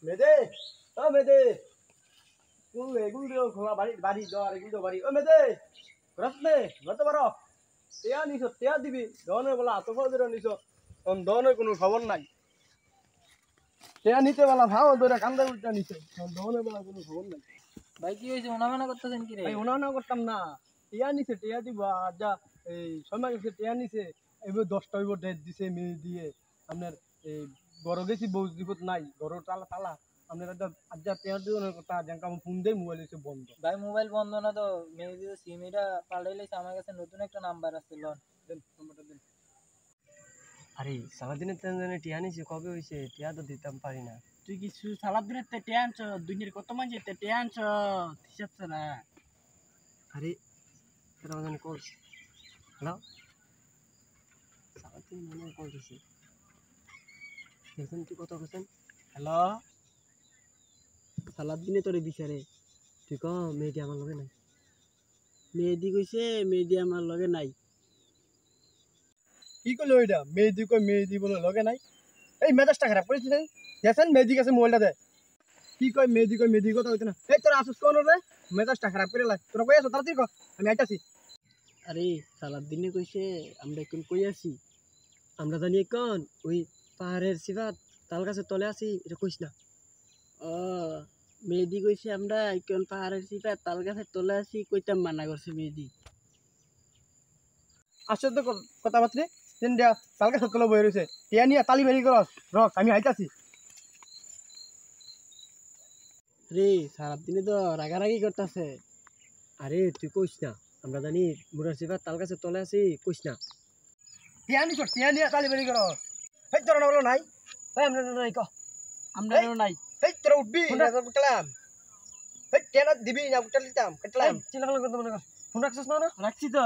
মেদে ও মেদে কোন এগুলো খোলা বাড়ি বাড়ি দর এগুলো বাড়ি ও মেদে রসনে গত বারো টেয়া নিছ টেয়া দিবি দনে বলা এত ফজরে নিছ তখন দনে কোনো খবর নাই টেয়া নিতে বলা ভাও ধরে কান্দা উল্টা নিছে তখন দনে বলা কোনো খবর নাই ভাই কি হয়েছে ওনামানা করতেছেন কি রে? ভাই ওনা না করতাম না টেয়া নিছে টেয়া দিব আর যা এই সময় গেছে টেয়া নিছে এবার 10টা হইব ডেট দিছে মেয়ে দিয়ে আপনার এই বড় গেছি বউ জীবত নাই বড় তালা তালা আপনার আজ যা টেয়া দিও না কথা জানকা আমি ফোন দেই মোবাইল এসে বন্ধ ভাই মোবাইল বন্ধ না তো মেবি সিম এটা পাল্টাইলেছে আমার কাছে নতুন একটা নাম্বার আছে লন দেন নম্বরটা দেন আরে সারাদিনের তেনে টিয়া নিছে কবে হইছে টিয়া তো দিতাম পারি না। তুই কিছু সালাদ দিনে তে টেনছ দুনিয়ার কত মাঝে তে টেনছ হিসাব না আরে তোরা আমাদের কল হ্যালো সারাদিন মনে কল দিছি দেখুন তুই কত করছেন হ্যালো সালাদ দিনে তোরে বিচারে তুই ক মেয়েটি আমার লগে নাই মেহেদি কইছে মেহেদি আমার লগে নাই কি করলো ওইটা মেহেদি কই মেহেদি বলে লগে নাই এই মেজাজটা খারাপ করেছিস দেখেন মেহেদি কাছে মোবাইলটা দে কি কই মেহেদি কথা হইতো না এই তোরা আসুস কোন রে মেজাজটা খারাপ করে লাই তোরা কই আছো তাড়াতাড়ি ক আমি আইতাছি আরে সালাদ দিনে কইছে আমরা এখন কই আছি আমরা জানি কোন ওই পাহাড়ের সিফাত তাল গাছের তলে আছি এটা কইস না। ও মেহেদি কইছে আমরা এখন পাহাড়ের সিপা তাল গাছের তলে আছি কইতাম মানা করছে মেহেদি আশ্চর্য কথাবার্তা দেন দিয়া কালকে সকালে বই রয়েছে টিয়া নিয়ে তালি বেরি করস রক আমি আইতাছি রে সারাদ দিনে তো রাগারাগি করতেছে আরে তুই কইস না আমরা জানি মুরার সিফাত তাল গাছের তলে আছি কইস না। টিয়া নিয়ে তালি বেরি করস এই তোরা না বলো নাই এই আমরা নাই ক আমরা নাই এই তোরা উঠবি কালাম এই টিয়া দিবি না উঠতে দিতাম কাটলাম চিল্লা করতে মনে কর ফোন রাখছিস না রাখছি তো